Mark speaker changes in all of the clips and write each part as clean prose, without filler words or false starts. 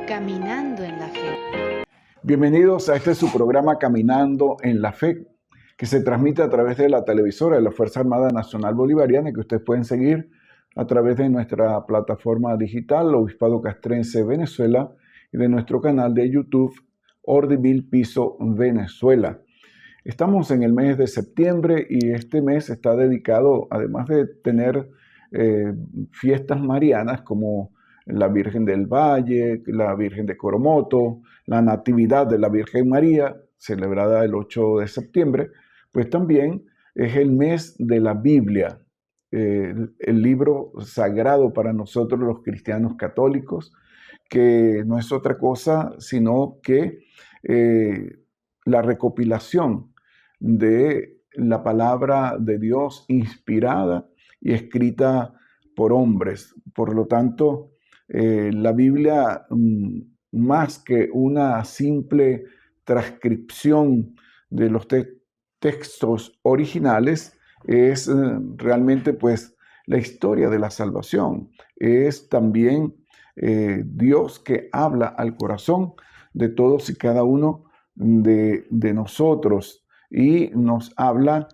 Speaker 1: Caminando en la Fe.
Speaker 2: Bienvenidos a este su programa Caminando en la Fe, que se transmite a través de la televisora de la Fuerza Armada Nacional Bolivariana y que ustedes pueden seguir a través de nuestra plataforma digital Obispado Castrense Venezuela y de nuestro canal de YouTube Ordivil Piso Venezuela. Estamos en el mes de septiembre y este mes está dedicado, además de tener fiestas marianas como la Virgen del Valle, la Virgen de Coromoto, la Natividad de la Virgen María, celebrada el 8 de septiembre, pues también es el mes de la Biblia, el libro sagrado para nosotros los cristianos católicos, que no es otra cosa sino que la recopilación de la palabra de Dios inspirada y escrita por hombres. Por lo tanto, la Biblia, más que una simple transcripción de los textos originales, es realmente pues la historia de la salvación. Es también Dios que habla al corazón de todos y cada uno de nosotros y nos habla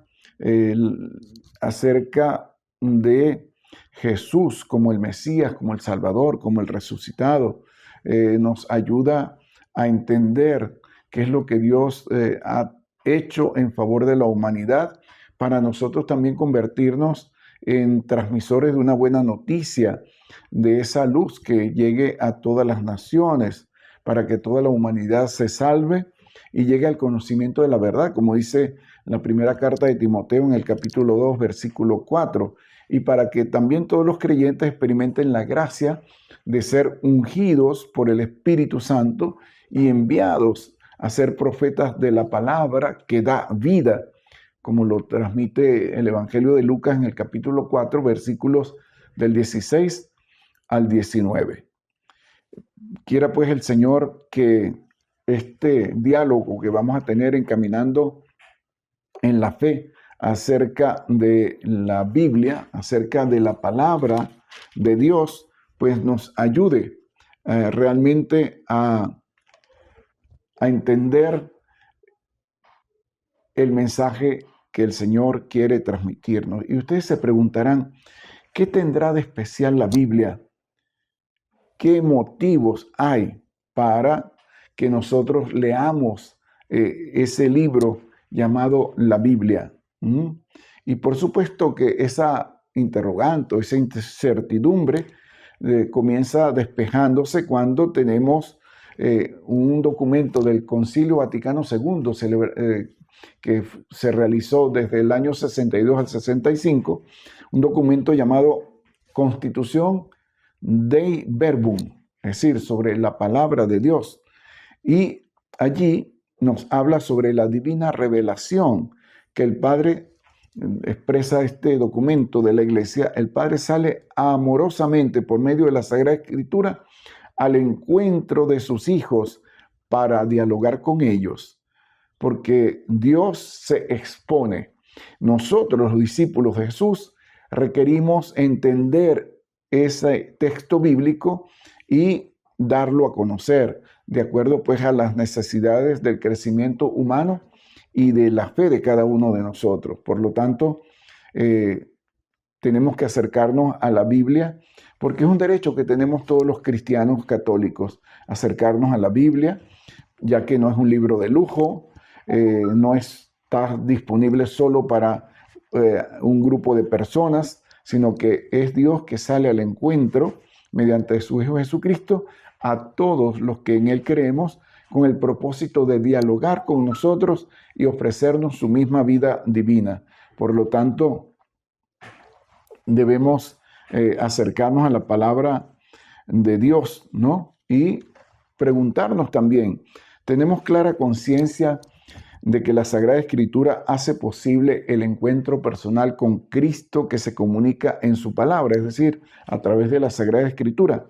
Speaker 2: acerca de Jesús como el Mesías, como el Salvador, como el resucitado. Nos ayuda a entender qué es lo que Dios ha hecho en favor de la humanidad para nosotros también convertirnos en transmisores de una buena noticia, de esa luz que llegue a todas las naciones, para que toda la humanidad se salve y llegue al conocimiento de la verdad, como dice la primera carta de Timoteo en el capítulo 2, versículo 4, y para que también todos los creyentes experimenten la gracia de ser ungidos por el Espíritu Santo y enviados a ser profetas de la palabra que da vida, como lo transmite el Evangelio de Lucas en el capítulo 4, versículos del 16 al 19. Quiera pues el Señor que este diálogo que vamos a tener encaminando en la fe acerca de la Biblia, acerca de la palabra de Dios, pues nos ayude realmente a entender el mensaje que el Señor quiere transmitirnos. Y ustedes se preguntarán, ¿qué tendrá de especial la Biblia? ¿Qué motivos hay para que nosotros leamos ese libro llamado la Biblia? Y por supuesto que esa interrogante, esa incertidumbre comienza despejándose cuando tenemos un documento del Concilio Vaticano II que se realizó desde el año 62 al 65, un documento llamado Constitución Dei Verbum, es decir, sobre la palabra de Dios. Y allí nos habla sobre la divina revelación que el Padre expresa este documento de la Iglesia. El Padre sale amorosamente por medio de la Sagrada Escritura al encuentro de sus hijos para dialogar con ellos, porque Dios se expone. Nosotros, los discípulos de Jesús, requerimos entender ese texto bíblico y darlo a conocer, de acuerdo pues a las necesidades del crecimiento humano y de la fe de cada uno de nosotros. Por lo tanto, tenemos que acercarnos a la Biblia, porque es un derecho que tenemos todos los cristianos católicos, acercarnos a la Biblia, ya que no es un libro de lujo, no está disponible solo para un grupo de personas, sino que es Dios que sale al encuentro mediante su Hijo Jesucristo a todos los que en Él creemos, con el propósito de dialogar con nosotros y ofrecernos su misma vida divina. Por lo tanto, debemos acercarnos a la palabra de Dios, ¿no? Y preguntarnos también, ¿tenemos clara conciencia de que la Sagrada Escritura hace posible el encuentro personal con Cristo que se comunica en su palabra, es decir, a través de la Sagrada Escritura?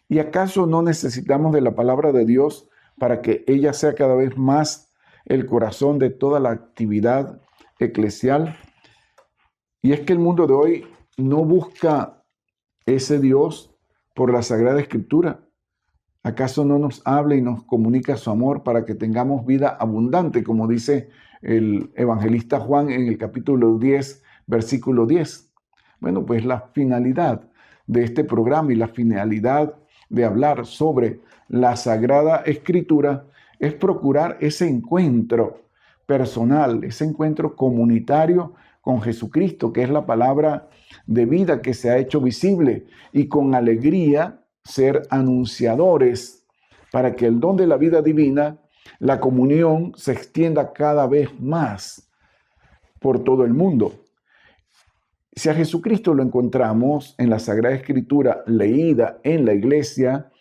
Speaker 2: ¿Y acaso no necesitamos de la palabra de Dios para que ella sea cada vez más el corazón de toda la actividad eclesial? Y es que el mundo de hoy no busca ese Dios por la Sagrada Escritura. ¿Acaso no nos habla y nos comunica su amor para que tengamos vida abundante, como dice el evangelista Juan en el capítulo 10, versículo 10? Bueno, pues la finalidad de este programa y la finalidad de hablar sobre la Sagrada Escritura es procurar ese encuentro personal, ese encuentro comunitario con Jesucristo, que es la palabra de vida que se ha hecho visible, y con alegría ser anunciadores para que el don de la vida divina, la comunión, se extienda cada vez más por todo el mundo. Si a Jesucristo lo encontramos en la Sagrada Escritura leída en la iglesia,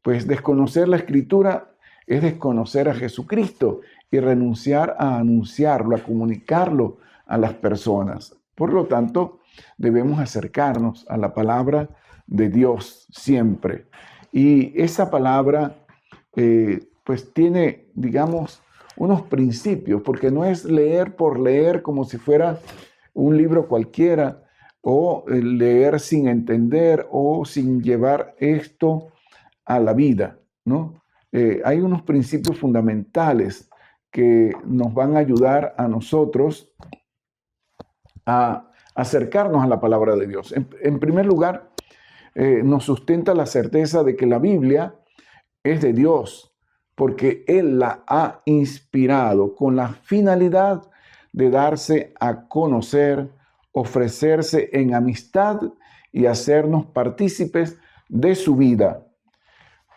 Speaker 2: pues desconocer la Escritura es desconocer a Jesucristo y renunciar a anunciarlo, a comunicarlo a las personas. Por lo tanto, debemos acercarnos a la palabra de Dios siempre. Y esa palabra, pues tiene, digamos, unos principios, porque no es leer por leer como si fuera un libro cualquiera, o leer sin entender o sin llevar esto a la vida, ¿no? Hay unos principios fundamentales que nos van a ayudar a nosotros a acercarnos a la palabra de Dios. En primer lugar, nos sustenta la certeza de que la Biblia es de Dios, porque Él la ha inspirado con la finalidad de darse a conocer, ofrecerse en amistad y hacernos partícipes de su vida.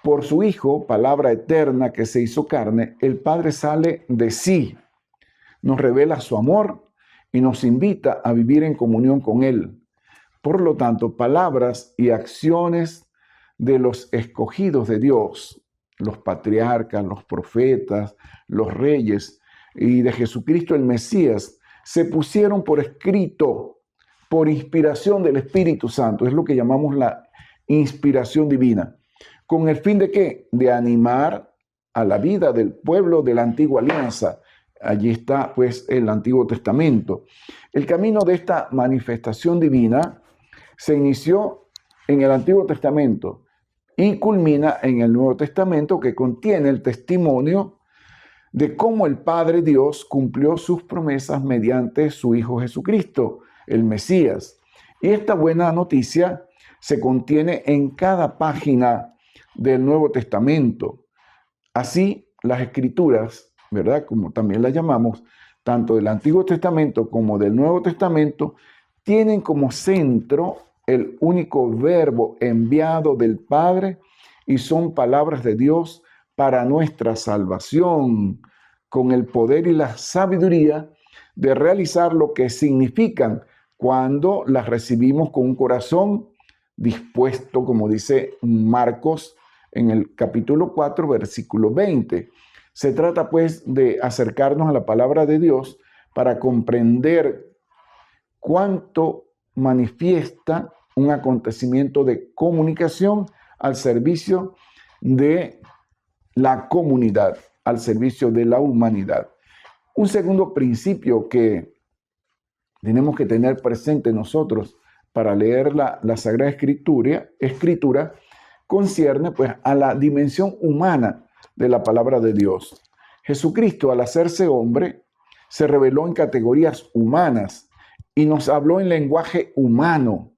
Speaker 2: Por su Hijo, palabra eterna que se hizo carne, el Padre sale de sí, nos revela su amor y nos invita a vivir en comunión con Él. Por lo tanto, palabras y acciones de los escogidos de Dios, los patriarcas, los profetas, los reyes y de Jesucristo el Mesías, se pusieron por escrito, por inspiración del Espíritu Santo. Es lo que llamamos la inspiración divina. ¿Con el fin de qué? De animar a la vida del pueblo de la antigua alianza. Allí está, pues, el Antiguo Testamento. El camino de esta manifestación divina se inició en el Antiguo Testamento y culmina en el Nuevo Testamento, que contiene el testimonio de cómo el Padre Dios cumplió sus promesas mediante su Hijo Jesucristo, el Mesías. Y esta buena noticia se contiene en cada página del Nuevo Testamento. Así, las Escrituras, ¿verdad?, como también las llamamos, tanto del Antiguo Testamento como del Nuevo Testamento, tienen como centro el único verbo enviado del Padre y son palabras de Dios para nuestra salvación, con el poder y la sabiduría de realizar lo que significan cuando las recibimos con un corazón dispuesto, como dice Marcos en el capítulo 4, versículo 20. Se trata pues de acercarnos a la palabra de Dios para comprender cuánto manifiesta un acontecimiento de comunicación al servicio de la comunidad, al servicio de la humanidad. Un segundo principio que tenemos que tener presente nosotros para leer la Sagrada Escritura concierne pues a la dimensión humana de la palabra de Dios. Jesucristo, al hacerse hombre, se reveló en categorías humanas y nos habló en lenguaje humano.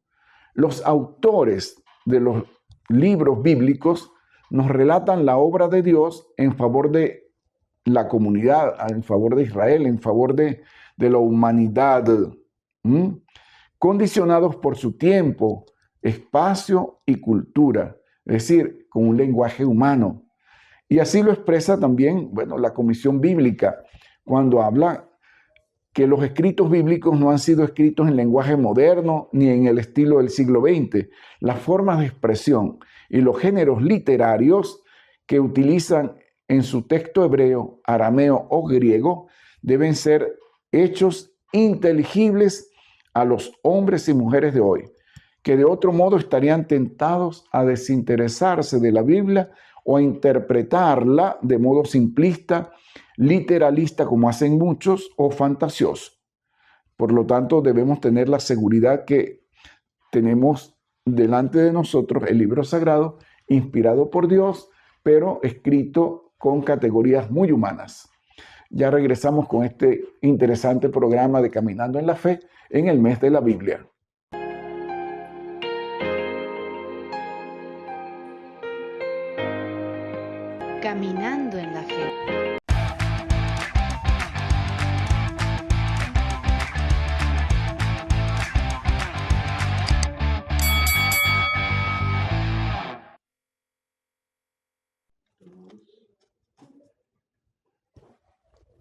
Speaker 2: Los autores de los libros bíblicos nos relatan la obra de Dios en favor de la comunidad, en favor de Israel, en favor de la humanidad, condicionados por su tiempo, espacio y cultura, es decir, con un lenguaje humano. Y así lo expresa también, bueno, la Comisión Bíblica, cuando habla que los escritos bíblicos no han sido escritos en lenguaje moderno ni en el estilo del siglo XX. Las formas de expresión y los géneros literarios que utilizan en su texto hebreo, arameo o griego deben ser hechos inteligibles a los hombres y mujeres de hoy, que de otro modo estarían tentados a desinteresarse de la Biblia o a interpretarla de modo simplista, literalista como hacen muchos, o fantasioso. Por lo tanto, debemos tener la seguridad que tenemos delante de nosotros el libro sagrado, inspirado por Dios, pero escrito con categorías muy humanas. Ya regresamos con este interesante programa de Caminando en la Fe en el mes de la Biblia.
Speaker 1: Caminando en la Fe.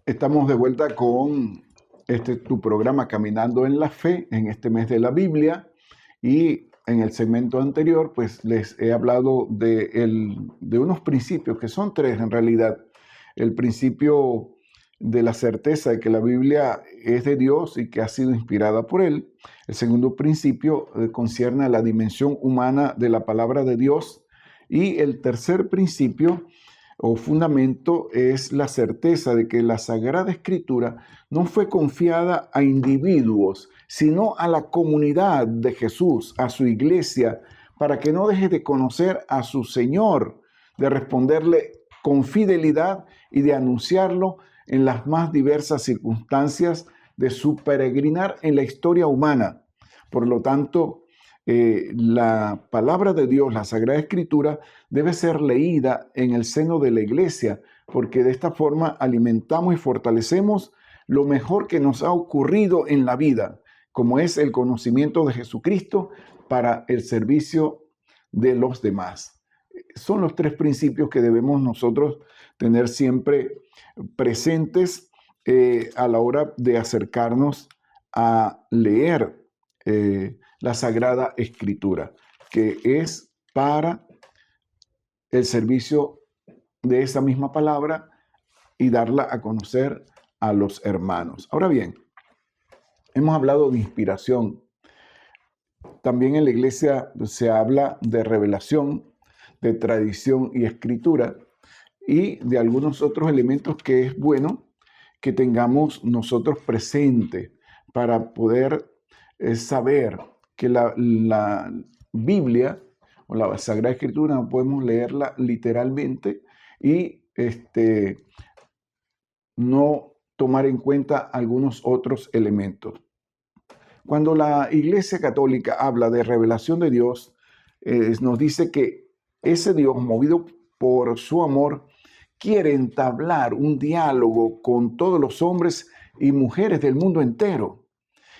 Speaker 2: Estamos de vuelta con tu programa Caminando en la Fe en este mes de la Biblia, y en el segmento anterior pues les he hablado de unos principios que son tres en realidad. El principio de la certeza de que la Biblia es de Dios y que ha sido inspirada por Él. El segundo principio concierne a la dimensión humana de la palabra de Dios, y el tercer principio o fundamento es la certeza de que la Sagrada Escritura no fue confiada a individuos, sino a la comunidad de Jesús, a su iglesia, para que no deje de conocer a su Señor, de responderle con fidelidad y de anunciarlo en las más diversas circunstancias de su peregrinar en la historia humana. Por lo tanto, la palabra de Dios, la Sagrada Escritura, debe ser leída en el seno de la iglesia, porque de esta forma alimentamos y fortalecemos lo mejor que nos ha ocurrido en la vida, como es el conocimiento de Jesucristo para el servicio de los demás. Son los tres principios que debemos nosotros tener siempre presentes a la hora de acercarnos a leer la Sagrada Escritura, que es para el servicio de esa misma palabra y darla a conocer a los hermanos. Ahora bien, hemos hablado de inspiración. También en la iglesia se habla de revelación, de tradición y escritura, y de algunos otros elementos que es bueno que tengamos nosotros presente para poder saber que la Biblia o la Sagrada Escritura no podemos leerla literalmente y no tomar en cuenta algunos otros elementos. Cuando la Iglesia Católica habla de revelación de Dios, nos dice que ese Dios, movido por su amor, quiere entablar un diálogo con todos los hombres y mujeres del mundo entero.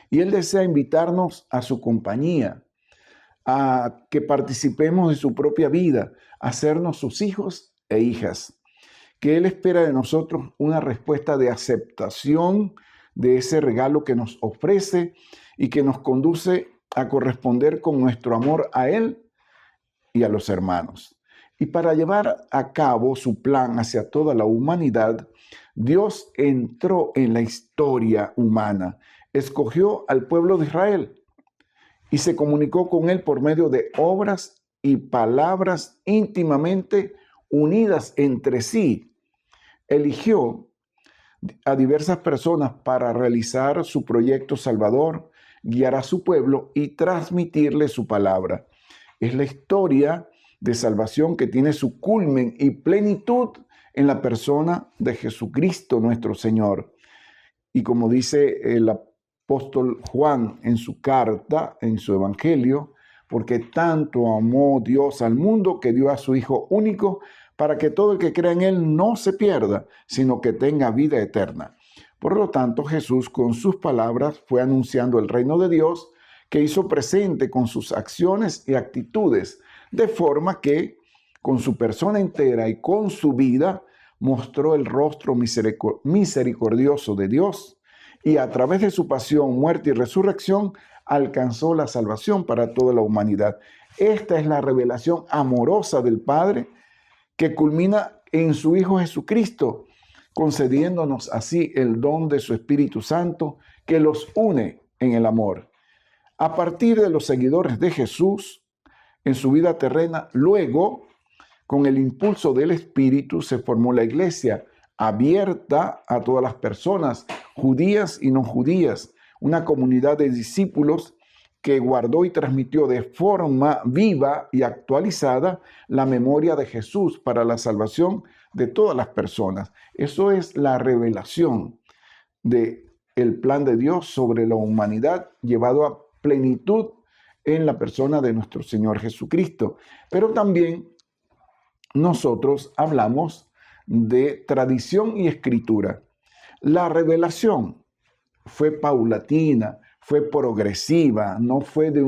Speaker 2: Y Él desea invitarnos a su compañía, a que participemos de su propia vida, a hacernos sus hijos e hijas. Que Él espera de nosotros una respuesta de aceptación de ese regalo que nos ofrece y que nos conduce a corresponder con nuestro amor a Él y a los hermanos. Y para llevar a cabo su plan hacia toda la humanidad, Dios entró en la historia humana, escogió al pueblo de Israel y se comunicó con él por medio de obras y palabras íntimamente unidas entre sí. Eligió a diversas personas para realizar su proyecto salvador, guiar a su pueblo y transmitirle su palabra. Es la historia de salvación que tiene su culmen y plenitud en la persona de Jesucristo nuestro Señor. Y como dice el apóstol Juan en su carta, en su evangelio, porque tanto amó Dios al mundo que dio a su Hijo único para que todo el que crea en Él no se pierda, sino que tenga vida eterna. Por lo tanto, Jesús con sus palabras fue anunciando el reino de Dios, que hizo presente con sus acciones y actitudes, de forma que con su persona entera y con su vida mostró el rostro misericordioso de Dios, y a través de su pasión, muerte y resurrección alcanzó la salvación para toda la humanidad. Esta es la revelación amorosa del Padre que culmina en su Hijo Jesucristo, concediéndonos así el don de su Espíritu Santo que los une en el amor. A partir de los seguidores de Jesús en su vida terrena, luego, con el impulso del Espíritu, se formó la iglesia, abierta a todas las personas, judías y no judías, una comunidad de discípulos que guardó y transmitió de forma viva y actualizada la memoria de Jesús para la salvación de todas las personas. Eso es la revelación del plan de Dios sobre la humanidad llevado a plenitud en la persona de nuestro Señor Jesucristo. Pero también nosotros hablamos de tradición y escritura. La revelación fue paulatina, fue progresiva, no fue de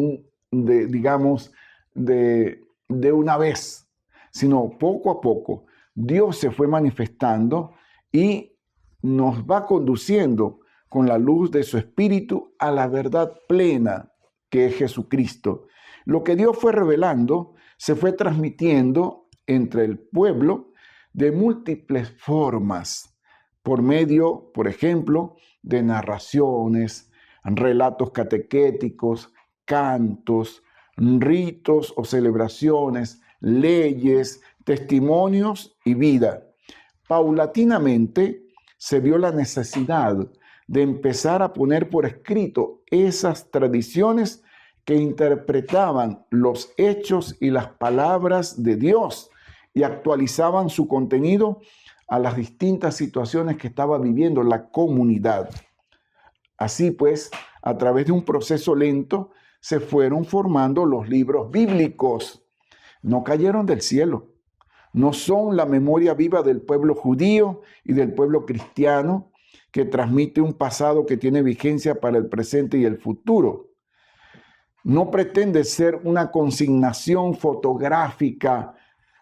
Speaker 2: una vez, sino poco a poco. Dios se fue manifestando y nos va conduciendo con la luz de su Espíritu a la verdad plena que es Jesucristo. Lo que Dios fue revelando se fue transmitiendo entre el pueblo de múltiples formas, por medio, por ejemplo, de narraciones, relatos catequéticos, cantos, ritos o celebraciones, leyes, testimonios y vida. Paulatinamente se vio la necesidad de empezar a poner por escrito esas tradiciones que interpretaban los hechos y las palabras de Dios y actualizaban su contenido a las distintas situaciones que estaba viviendo la comunidad. Así pues, a través de un proceso lento, se fueron formando los libros bíblicos. No cayeron del cielo. No son la memoria viva del pueblo judío y del pueblo cristiano que transmite un pasado que tiene vigencia para el presente y el futuro. No pretende ser una consignación fotográfica,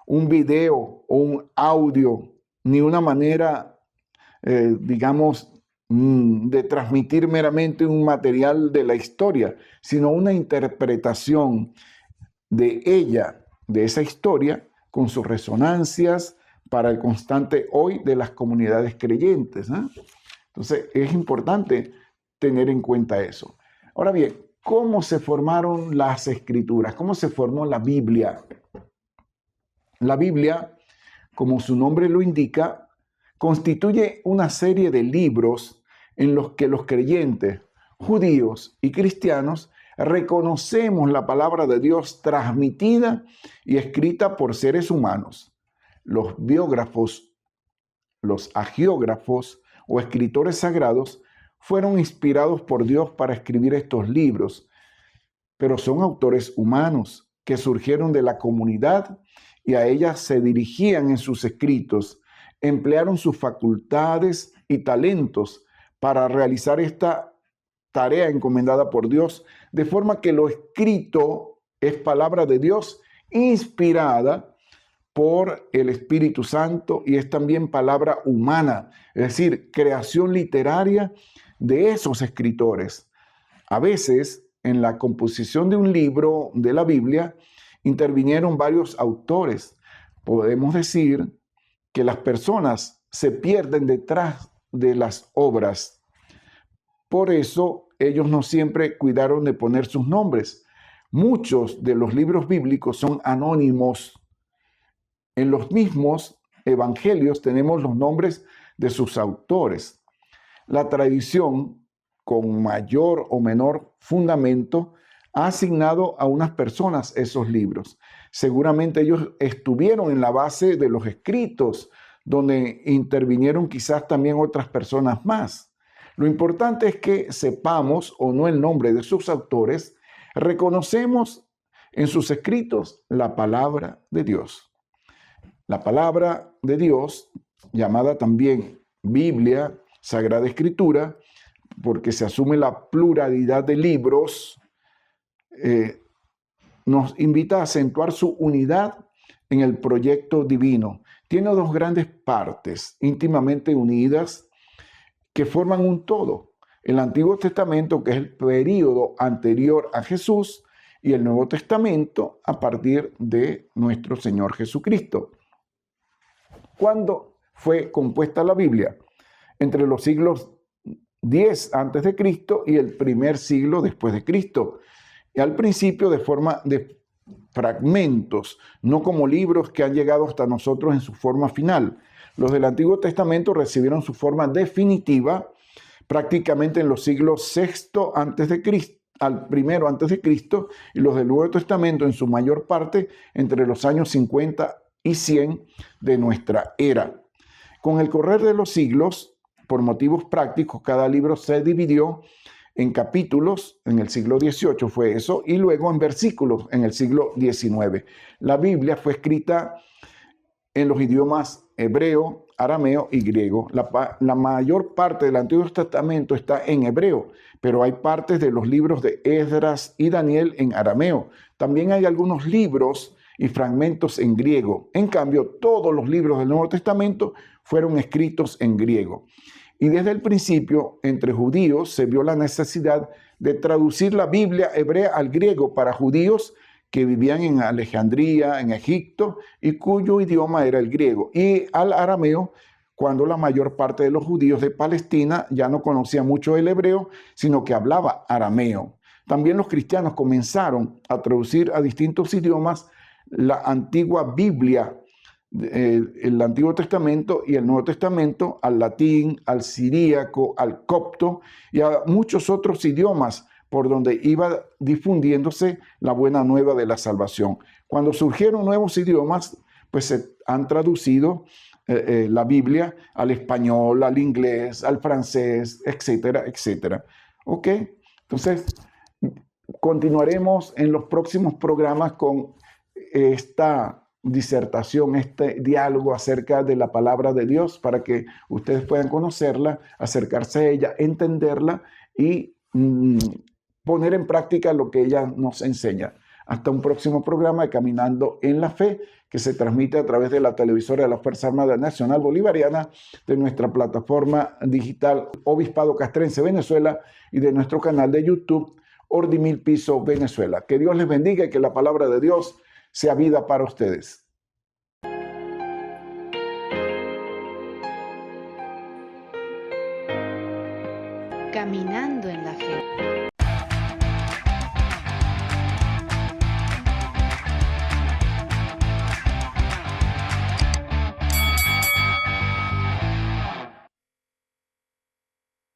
Speaker 2: un video o un audio, ni una manera, de transmitir meramente un material de la historia, sino una interpretación de ella, de esa historia, con sus resonancias para el constante hoy de las comunidades creyentes, ¿eh? Entonces, es importante tener en cuenta eso. Ahora bien, ¿cómo se formaron las escrituras? ¿Cómo se formó la Biblia? La Biblia, como su nombre lo indica, constituye una serie de libros en los que los creyentes, judíos y cristianos, reconocemos la palabra de Dios transmitida y escrita por seres humanos. Los biógrafos, los hagiógrafos o escritores sagrados fueron inspirados por Dios para escribir estos libros, pero son autores humanos que surgieron de la comunidad y a ella se dirigían en sus escritos, emplearon sus facultades y talentos para realizar esta tarea encomendada por Dios, de forma que lo escrito es palabra de Dios inspirada por el Espíritu Santo y es también palabra humana, es decir, creación literaria de esos escritores. A veces, en la composición de un libro de la Biblia, intervinieron varios autores. Podemos decir que las personas se pierden detrás de las obras. Por eso, ellos no siempre cuidaron de poner sus nombres. Muchos de los libros bíblicos son anónimos. En los mismos evangelios tenemos los nombres de sus autores. La tradición, con mayor o menor fundamento, ha asignado a unas personas esos libros. Seguramente ellos estuvieron en la base de los escritos, donde intervinieron quizás también otras personas más. Lo importante es que sepamos o no el nombre de sus autores, reconocemos en sus escritos la palabra de Dios. La palabra de Dios, llamada también Biblia, Sagrada Escritura, porque se asume la pluralidad de libros, nos invita a acentuar su unidad en el proyecto divino. Tiene dos grandes partes íntimamente unidas que forman un todo. El Antiguo Testamento, que es el período anterior a Jesús, y el Nuevo Testamento a partir de nuestro Señor Jesucristo. ¿Cuándo fue compuesta la Biblia? Entre los siglos 10 antes de Cristo y el primer siglo después de Cristo. Y al principio de forma de fragmentos, no como libros que han llegado hasta nosotros en su forma final. Los del Antiguo Testamento recibieron su forma definitiva prácticamente en los siglos VI antes de Cristo al primero antes de Cristo y los del Nuevo Testamento en su mayor parte entre los años 50 y 100 de nuestra era. Con el correr de los siglos, por motivos prácticos, cada libro se dividió en capítulos, en el siglo XVIII fue eso, y luego en versículos en el siglo XIX. La Biblia fue escrita en los idiomas hebreo, arameo y griego. La mayor parte del Antiguo Testamento está en hebreo, pero hay partes de los libros de Esdras y Daniel en arameo. También hay algunos libros y fragmentos en griego. En cambio, todos los libros del Nuevo Testamento fueron escritos en griego. Y desde el principio, entre judíos se vio la necesidad de traducir la Biblia hebrea al griego para judíos que vivían en Alejandría, en Egipto, y cuyo idioma era el griego, y al arameo, cuando la mayor parte de los judíos de Palestina ya no conocía mucho el hebreo, sino que hablaba arameo. También los cristianos comenzaron a traducir a distintos idiomas la antigua Biblia, el Antiguo Testamento y el Nuevo Testamento, al latín, al siríaco, al copto y a muchos otros idiomas por donde iba difundiéndose la buena nueva de la salvación. Cuando surgieron nuevos idiomas, pues se han traducido la Biblia al español, al inglés, al francés, etcétera, etcétera. ¿Ok? Entonces, continuaremos en los próximos programas con esta disertación, este diálogo acerca de la palabra de Dios para que ustedes puedan conocerla, acercarse a ella, entenderla y poner en práctica lo que ella nos enseña. Hasta un próximo programa de Caminando en la Fe, que se transmite a través de la televisora de la Fuerza Armada Nacional Bolivariana, de nuestra plataforma digital Obispado Castrense Venezuela y de nuestro canal de YouTube Ordimil Piso Venezuela. Que Dios les bendiga y que la palabra de Dios sea vida para ustedes.
Speaker 1: Caminando en la fe.